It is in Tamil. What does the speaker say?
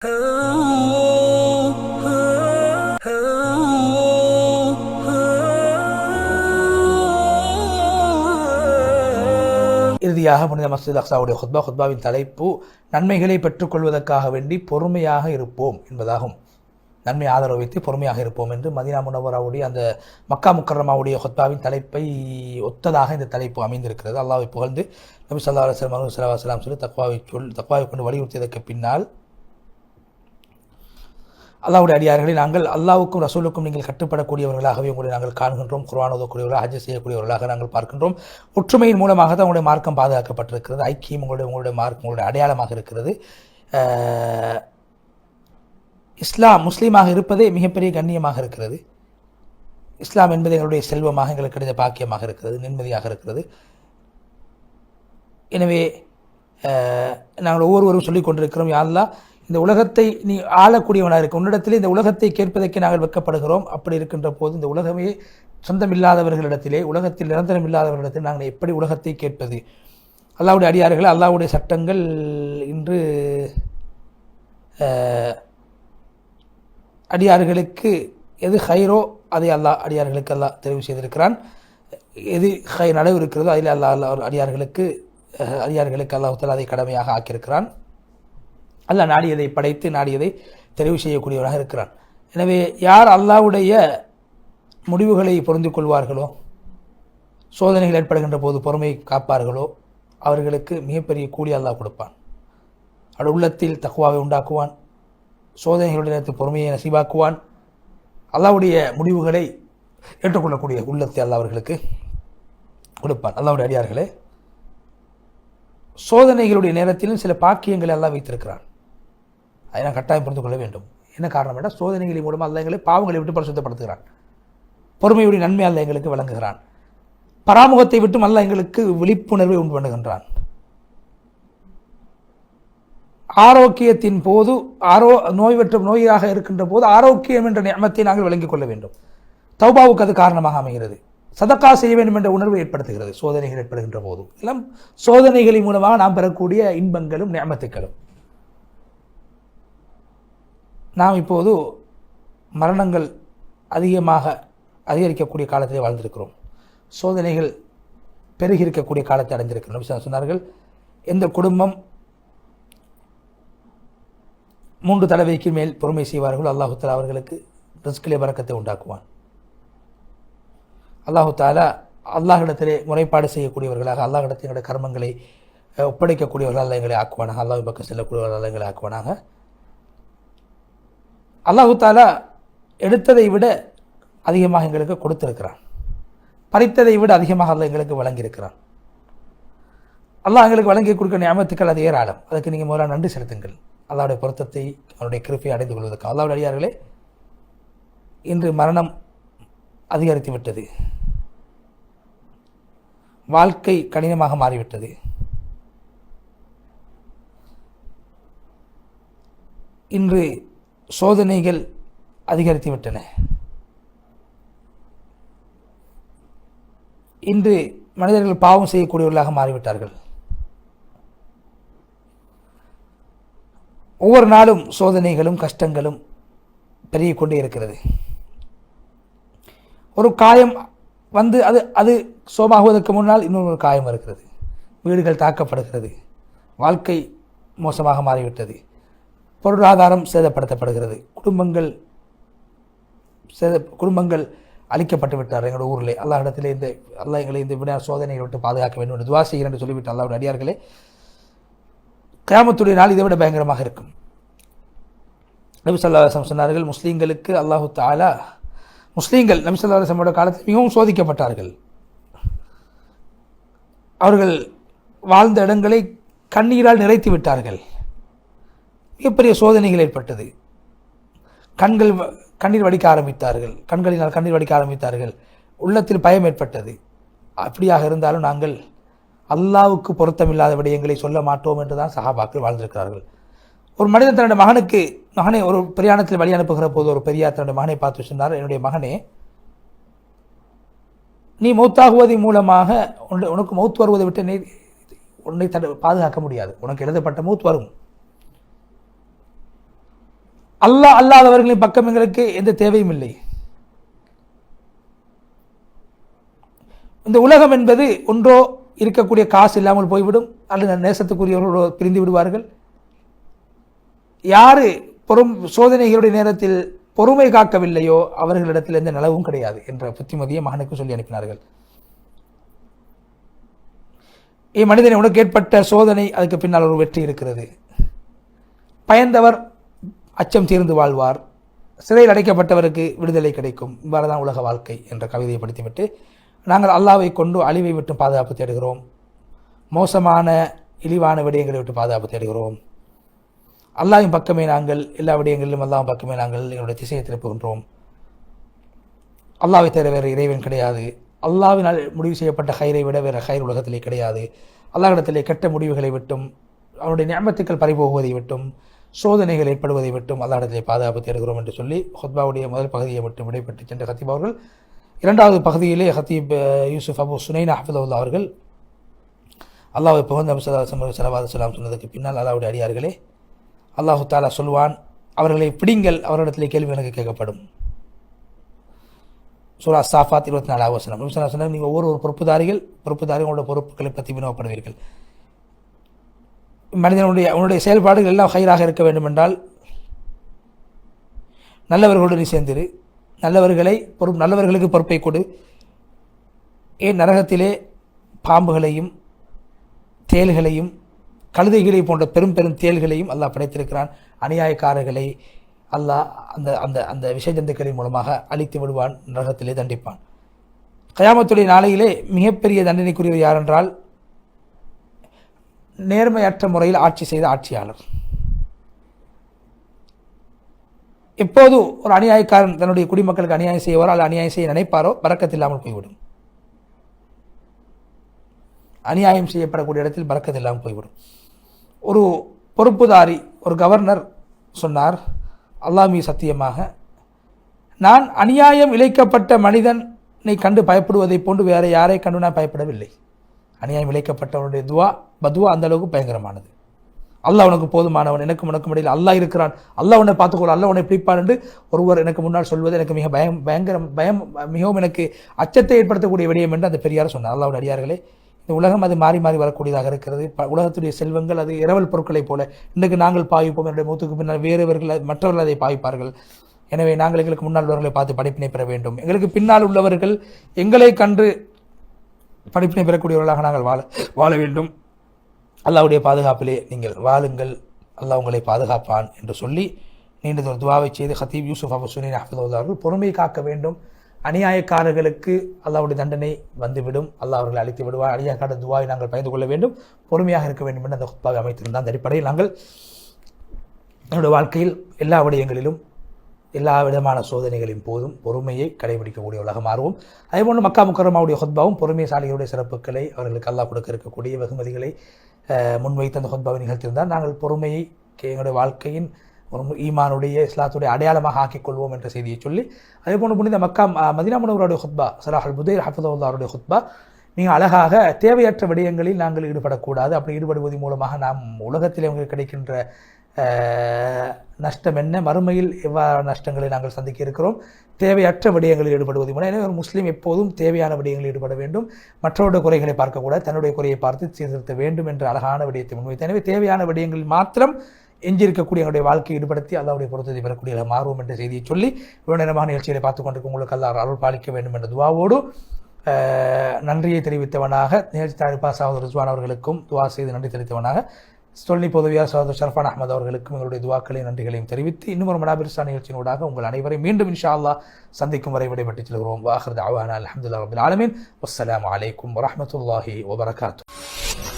இறுதியாக புனித மஸ்ஜித் அக்ஸாவுடைய ஹுத்பாவின் தலைப்பு நன்மைகளை பெற்றுக்கொள்வதற்காக வேண்டி பொறுமையாக இருப்போம் என்பதாகும். நன்மை ஆதரவு வைத்து பொறுமையாக இருப்போம் என்று மதீனா முனவராவுடைய அந்த மக்கா முக்கர்ரமாவுடைய ஹுத்பாவின் தலைப்பை ஒத்ததாக இந்த தலைப்பு அமைந்திருக்கிறது. அல்லாஹ்வை புகழ்ந்து நபி ஸல்லல்லாஹு அலைஹி வஸல்லம் சொல்லி தக்வாவை கொண்டு வலியுறுத்தியதற்கு பின்னால் அல்லாஹ்வுடைய அடியார்களை நாங்கள் அல்லாஹ்வுக்கும் ரசூலுக்கும் நீங்கள் கட்டுப்படக்கூடியவர்களாகவே உங்களை நாங்கள் காண்கின்றோம். குர்ஆன் ஓதக்கூடியவர்களாக, ஹஜ் செய்யக்கூடியவர்களாக நாங்கள் பார்க்கின்றோம். ஒற்றுமையின் மூலமாக தான் உங்களுடைய மார்க்கம் பாதுகாக்கப்பட்டிருக்கிறது. ஐக்கியம் உங்களுடைய மார்க்கம் உங்களுடைய அடையாளமாக இருக்கிறது. இஸ்லாம் முஸ்லீமாக இருப்பதே மிகப்பெரிய கண்ணியமாக இருக்கிறது. இஸ்லாம் என்பது எங்களுடைய செல்வமாக, எங்களுக்கு கிடைத்த பாக்கியமாக இருக்கிறது, நிம்மதியாக இருக்கிறது. எனவே நாங்கள் ஒவ்வொருவரும் சொல்லிக் கொண்டிருக்கிறோம், யா அல்லாஹ் இந்த உலகத்தை நீ ஆளக்கூடியவனாக இருக்க, உன்னிடத்திலே இந்த உலகத்தை கேட்பதற்கு நாங்கள் வெட்கப்படுகிறோம். அப்படி இருக்கின்ற போது இந்த உலகமே சொந்தமில்லாதவர்களிடத்திலே, உலகத்தில் நிரந்தரம் இல்லாதவர்களிடத்தில் நாங்கள் எப்படி உலகத்தை கேட்பது? அல்லாஹ்வுடைய அடியார்கள், அல்லாஹ்வுடைய சட்டங்கள் இன்று அடியார்களுக்கு எது ஹைரோ அதை அல்லாஹ் அடியார்களுக்கு அல்லாஹ் தெரிவு செய்திருக்கிறான். எது நனவு இருக்கிறதோ அதில் அல்லாஹ் அடியார்களுக்கு அல்லாஹ் தஆலா அதை கடமையாக ஆக்கியிருக்கிறான். அல்லாஹ் நாடியதை படைத்து நாடியதை தெரிவு செய்யக்கூடியவராக இருக்கிறான். எனவே யார் அல்லாஹ்வுடைய முடிவுகளை பொருந்திக் கொள்வார்களோ, சோதனைகள் ஏற்படுகின்ற போது பொறுமை காப்பார்களோ, அவர்களுக்கு மிகப்பெரிய கூலி அல்லாஹ் கொடுப்பான். அவருடைய உள்ளத்தில் தக்வாவை உண்டாக்குவான், சோதனைகளுடைய நேரத்தில் பொறுமையை நசீபாக்குவான். அல்லாஹ்வுடைய முடிவுகளை ஏற்றுக்கொள்ளக்கூடிய உள்ளத்தை அல்லாஹ் அவர்களுக்கு கொடுப்பான். அல்லாஹ்வுடைய அடியார்களே, சோதனைகளுடைய நேரத்திலும் சில பாக்கியங்களை அல்லாஹ் வைத்திருக்கிறான். அதை நான் கட்டாயம் புரிந்து கொள்ள வேண்டும். என்ன காரணம் என்றால், சோதனைகளின் மூலமாக அல்லாஹ் எங்களை பாவங்களை விட்டு பரிசுத்தப்படுத்துகிறான். பொறுமையுடைய நன்மை அல்லாஹ் எங்களுக்கு வழங்குகிறான். பராமுகத்தை விட்டும் அல்லாஹ் எங்களுக்கு விழிப்புணர்வை உண்டு பண்ணுகின்றான். ஆரோக்கியத்தின் போது நோயாக இருக்கின்ற போது ஆரோக்கியம் என்ற நியமத்தை நாங்கள் விளங்கிக் கொள்ள வேண்டும். தௌபாவுக்கு அது காரணமாக அமைகிறது. சதக்கா செய்ய வேண்டும் என்ற உணர்வை ஏற்படுத்துகிறது. சோதனைகள் ஏற்படுகின்ற போது எல்லாம் சோதனைகளின் மூலமாக நாம் பெறக்கூடிய இன்பங்களும் நியமத்துக்களும். நாம் இப்போது மரணங்கள் அதிகரிக்கக்கூடிய காலத்திலே வாழ்ந்திருக்கிறோம். சோதனைகள் பெருகி இருக்கக்கூடிய காலத்தை அடைந்திருக்கிறோம். சொன்னார்கள், எந்த குடும்பம் 3 தடவைக்கு மேல் பொறுமை செய்வார்கள், அல்லாஹு தஆலா அவர்களுக்கு ரிஸ்கிலே பரக்கத்தை உண்டாக்குவான். அல்லாஹு தஆலா அல்லாஹ்விடத்திலே முறைப்பாடு செய்யக்கூடியவர்களாக, அல்லாஹ்விடத்தினுடைய கர்மங்களை ஒப்படைக்கக்கூடியவர்களாக எங்களை ஆக்குவானாக. அல்லாஹ் பக்கம் செல்லக்கூடியவர்களாக எங்களை ஆக்குவானாக. அல்லாஹு தஆலா எடுத்ததை விட அதிகமாக எங்களுக்கு கொடுத்திருக்கிறான். பறித்ததை விட அதிகமாக அல்லாஹ் எங்களுக்கு வழங்கியிருக்கிறான். அல்லாஹ் எங்களுக்கு வழங்கி கொடுக்க நியமத்துக்கள் அது ஏராளம். அதுக்கு நீங்கள் முதல்ல நன்றி செலுத்துங்கள். அல்லாஹ்வுடைய பொருத்தத்தை, அவருடைய கிருபையை அடைந்து கொள்வதற்கு. அல்லாஹ்வுடைய அடியார்களே, இன்று மரணம் அதிகரித்து விட்டது. வாழ்க்கை கடினமாக மாறிவிட்டது. இன்று சோதனைகள் அதிகரித்து விட்டன. இன்று மனிதர்கள் பாவம் செய்யக்கூடியவர்களாக மாறிவிட்டார்கள். ஒவ்வொரு நாளும் சோதனைகளும் கஷ்டங்களும் பெருகிக் கொண்டே இருக்கிறது. ஒரு காயம் வந்து அது சோமாகுவதற்கு முன்னால் இன்னொரு காயம் இருக்கிறது. வீடுகள் தாக்கப்படுகிறது. வாழ்க்கை மோசமாக மாறிவிட்டது. பொருளாதாரம் சேதப்படுத்தப்படுகிறது. குடும்பங்கள் அழிக்கப்பட்டு விட்டார். எங்களோட ஊரில் அல்லாஹ்விடத்திலே அல்லாஹ் எங்களை இந்த விட சோதனைகளை விட்டு பாதுகாக்க வேண்டும் என்று துஆ செய்கிறேன் என்று சொல்லிவிட்டு அல்லாஹ்வுடைய அடியார்களே, கியாமத்துடைய நாள் இதை விட பயங்கரமாக இருக்கும். நபி ஸல்லல்லாஹு அலைஹி வஸல்லம் சொன்னார்கள், முஸ்லீம்களுக்கு அல்லாஹு தஆலா முஸ்லீம்கள் நபி ஸல்லல்லாஹு அலைஹி வஸல்லம் காலத்தில் மிகவும் சோதிக்கப்பட்டார்கள். அவர்கள் வாழ்ந்த இடங்களை கண்ணீரால் நிறைத்து விட்டார்கள். மிகப்பெரிய சோதனைகள் ஏற்பட்டது. கண்ணீர் வடிக்க ஆரம்பித்தார்கள். கண்களினால் கண்ணீர் வடிக்க ஆரம்பித்தார்கள். உள்ளத்தில் பயம் ஏற்பட்டது. அப்படியாக இருந்தாலும் நாங்கள் அல்லாஹ்வுக்கு பொருத்தமில்லாத விடயங்களை சொல்ல மாட்டோம் என்றுதான் சஹாபாக்கள் வாழ்ந்திருக்கிறார்கள். ஒரு மனிதன் தன்னுடைய மகனை ஒரு பிரயாணத்தில் வழி அனுப்புகிற போது ஒரு பெரியார் தன்னுடைய மகனை பார்த்து சொன்னார், என்னுடைய மகனே, நீ மௌத்தாகுவதன் மூலமாக உனக்கு மௌத் வருவதை விட்டு உன்னை பாதுகாக்க முடியாது. உனக்கு எழுதப்பட்ட மௌத் வரும். அல்லாஹ் அல்லாதவர்களின் பக்கம் எங்களுக்கு எந்த தேவையும் இல்லை. இந்த உலகம் என்பது ஒன்றோ இருக்கக்கூடிய காசு இல்லாமல் போய்விடும், அல்லது நேசத்துக்குரியவர்களோடு பிரிந்து விடுவார்கள். யாரு சோதனைகளுடைய நேரத்தில் பொறுமை காக்கவில்லையோ அவர்களிடத்தில் எந்த நலவும் கிடையாது என்ற புத்திமதியை மகனுக்கு சொல்லி அனுப்பினார்கள். மனிதனை உனக்கு ஏற்பட்ட சோதனை, அதுக்கு பின்னால் ஒரு வெற்றி இருக்கிறது. பயந்தவர் அச்சம் தீர்ந்து வாழ்வார், சிறையில் அடைக்கப்பட்டவருக்கு விடுதலை கிடைக்கும். இவ்வாறுதான் உலக வாழ்க்கை என்ற கவிதையை படித்துவிட்டு, நாங்கள் அல்லாஹ்வை கொண்டு அழிவை விட்டு பாதுகாப்பு தேடுகிறோம், மோசமான இழிவான விடயங்களை விட்டு பாதுகாப்பு தேடுகிறோம். அல்லாஹ்வின் பக்கமே நாங்கள் எல்லா விடயங்களிலும் அல்லாஹ்வின் பக்கமே நாங்கள் எங்களுடைய திசையை திருப்புகின்றோம். அல்லாஹ்வை தவிர வேறு இறைவன் கிடையாது. அல்லாஹ்வினால் முடிவு செய்யப்பட்ட ஹைரை விட வேறு ஹைர் உலகத்திலே கிடையாது. அல்லாஹ்விடத்திலே கெட்ட முடிவுகளை விட்டும், அவனுடைய நிஅமத்துக்கள் பறிபோகுவதை விட்டும், சோதனைகள் ஏற்படுவதை விட்டும் அல்லாஹ்விடத்திலே பாதுகாப்பு தேடுகிறோம் என்று சொல்லி ஹுத்பாவுடைய முதல் பகுதியை விட்டு விடைபெற்று சென்ற ஹத்தீப் அவர்கள் இரண்டாவது பகுதியிலே ஹத்தீப் யூசுப் அபு சுனைனா ஹஃபிதஹுல்லாஹ் அவர்கள் அல்லாஹ்வை புகழ்ந்து ஸல்லல்லாஹு சொன்னதுக்கு பின்னால், அல்லாஹ்வுடைய அடியார்களே, அல்லாஹு தாலா சொல்வான், அவர்களை பிடிங்கள், அவரிடத்திலே கேள்வி எனக்கு கேட்கப்படும். சூரா சாஃபாத் 24வது வசனம். நீங்கள் ஒவ்வொரு பொறுப்புதாரிகளோட பொறுப்புகளை பற்றி வினவப்படுவீர்கள். உன்னுடைய செயல்பாடுகள் எல்லாம் ஹைராக இருக்க வேண்டும் என்றால் நல்லவர்களோடு நீ சேர்ந்திரு, நல்லவர்களுக்கு பொறுப்பை கொடு. ஏன் நரகத்திலே பாம்புகளையும் தேள்களையும் கழுதைகளை போன்ற பெரும் பெரும் தேள்களையும் அல்லாஹ் படைத்திருக்கிறான். அநியாயக்காரர்களை அல்லாஹ் அந்த அந்த அந்த விஷஜந்துக்களின் மூலமாக அழித்து விடுவான், நரகத்திலே தண்டிப்பான். கயாமத்துடைய நாளையிலே மிகப்பெரிய தண்டனைக்குரியவர் யார் என்றால் நேர்மையற்ற முறையில் ஆட்சி செய்த ஆட்சியாளர். எப்போது ஒரு அநியாயக்காரன் தன்னுடைய குடிமக்களுக்கு அநியாயம் செய்வாரோ அல்ல அநியாயம் செய்ய நினைப்பாரோ பரக்கத் இல்லாமல் போய்விடும். அநியாயம் செய்யப்படக்கூடிய இடத்தில் பரக்கத் இல்லாமல் போய்விடும். ஒரு பொறுப்புதாரி, ஒரு கவர்னர் சொன்னார், அல்லாஹ் மீது சத்தியமாக, நான் அநியாயம் இழைக்கப்பட்ட மனிதனை கண்டு பயப்படுவதை போன்று வேற யாரை கண்டு நான் பயப்படவில்லை. அநியாயம் இழைக்கப்பட்டவனுடைய பதுவா அந்த அளவுக்கு பயங்கரமானது. அல்லாஹ் உனக்கு போதுமானவன், எனக்கும் உனக்கும் இடையில் அல்லாஹ் இருக்கிறான், அல்லாஹ் உன்னை பார்த்துக்கொள்ள, அல்லாஹ் உன்னை பிடிப்பான் என்று ஒருவர் எனக்கு முன்னால் சொல்வது எனக்கு மிக மிகவும் எனக்கு அச்சத்தை ஏற்படுத்தக்கூடிய விடயம் என்று அந்த பெரியார் சொன்னார். அல்லாஹ்வுடைய அடியார்களே, இந்த உலகம் அது மாறி மாறி வரக்கூடியதாக இருக்கிறது. உலகத்துடைய செல்வங்கள் அது இரவல் பொருட்களைப் போல இன்றைக்கு நாங்கள் பாவிப்போம், என்னுடைய மூத்துக்கு பின்னால் மற்றவர்கள் அதை பாவிப்பார்கள். எனவே நாங்கள் எங்களுக்கு முன்னால் உள்ளவர்களை பார்த்து படிப்பினை பெற வேண்டும். எங்களுக்கு பின்னால் உள்ளவர்கள் எங்களை கண்டு படிப்பினை பெறக்கூடியவர்களாக நாங்கள் வாழ வேண்டும். அல்லாஹ்வுடைய பாதுகாப்பிலே நீங்கள் வாழுங்கள், அல்லாஹ் உங்களை பாதுகாப்பான் என்று சொல்லி நீண்டதொரு துவாவை செய்து ஹத்தீப் யூசுப் அபு சுனைனா ஹஃபிதஹுல்லாஹ் அவர்கள் பொறுமை காக்க வேண்டும். அநியாயக்காரர்களுக்கு அல்லாஹ்வுடைய தண்டனை வந்துவிடும், அல்லாஹ் அவர்களை அழித்து விடுவார். அநியாயக்கார துவாவை நாங்கள் பயந்து கொள்ள வேண்டும், பொறுமையாக இருக்க வேண்டும் என்று அந்த ஹுத்பாவை அமைத்திருந்தால், அந்த அடிப்படையில் நாங்கள் என்னுடைய வாழ்க்கையில் எல்லா விடயங்களிலும் எல்லா விதமான சோதனைகளின் போதும் பொறுமையை கடைபிடிக்கக்கூடிய உலகம் மாறுவோம். அதேபோன்று மக்கா முக்கர்ரமாவுடைய ஹுத்பாவும் பொறுமைசாலிகளுடைய சிறப்புகளை, அவர்களுக்கு அல்லாஹ் கொடுக்க இருக்கக்கூடிய வெகுமதிகளை முன்வைத்து அந்த ஹுத்பாவை நிகழ்த்தியிருந்தால், நாங்கள் பொறுமையை எங்களுடைய வாழ்க்கையின் ஒரு ஈமானுடைய இஸ்லாத்துடைய அடையாளமாக ஆக்கிக்கொள்வோம் என்ற செய்தியை சொல்லி, அதேபோன்று புனித மக்கா மதீனா முனவருடைய ஹுத்பா ஸலாஹ் அல்-புதைர் ஹஃபிதஹுல்லாஹ்வுடைய ஹுத்பா நீங்கள் அழகாக தேவையற்ற விடயங்களில் நாங்கள் ஈடுபடக்கூடாது. அப்படி ஈடுபடுவதன் மூலமாக நாம் உலகத்தில் அவங்களுக்கு கிடைக்கின்ற நஷ்டம் என்ன, மறுமையில் எவ்வாறு நஷ்டங்களை நாங்கள் சந்திக்க இருக்கிறோம், தேவையற்ற விடயங்களில் ஈடுபடுவதன் மூலம். எனவே ஒரு முஸ்லீம் எப்போதும் தேவையான விடயங்களில் ஈடுபட வேண்டும், மற்றவருடைய குறைகளை பார்க்கக்கூடாது, தன்னுடைய குறையை பார்த்து சீர்திருத்த வேண்டும் என்ற அழகான விடயத்தை முன்வைத்து, எனவே தேவையான விடயங்களில் மாத்திரம் எஞ்சியிருக்கக்கூடிய என்னுடைய வாழ்க்கையை ஈடுபடுத்தி அல்லாஹ்வுடைய பொருத்தத்தை பெறக்கூடிய மாறுவோம் என்ற செய்தியை சொல்லி, இவ்வளவு நேரமான நிகழ்ச்சிகளை பார்த்துக் கொண்டிருக்கும் உங்களுக்கு அல்லாஹ் அருள் பாலிக்க வேண்டும் என்ற துவாவோடு நன்றியை தெரிவித்தவனாக நிகழ்ச்சி தயாரிப்பாளர் சகோதரர் ரிஸ்வான் அவர்களுக்கும் துவா செய்து நன்றி தெரிவித்தவனாக தொழில்நுட்ப பொதுவியார் சகோதரர் ஷர்ஃபான் அஹ்மத் அவர்களுக்கும் எங்களுடைய துவாக்களையும் நன்றிகளையும் தெரிவித்து, இன்னும் ஒரு மனாபிர்சா நிகழ்ச்சியினூடாக உங்கள் அனைவரையும் மீண்டும் இன்ஷா அல்லாஹ் சந்திக்கும் வரை விடைபெற்றுச் செல்கிறோம். வாஹிர் தஅவானா அல்ஹம்துலில்லாஹி ரப்பில் ஆலமீன். வஸ்ஸலாமு அலைக்கும் வரஹ்மத்துல்லாஹி வபரகாத்துஹு.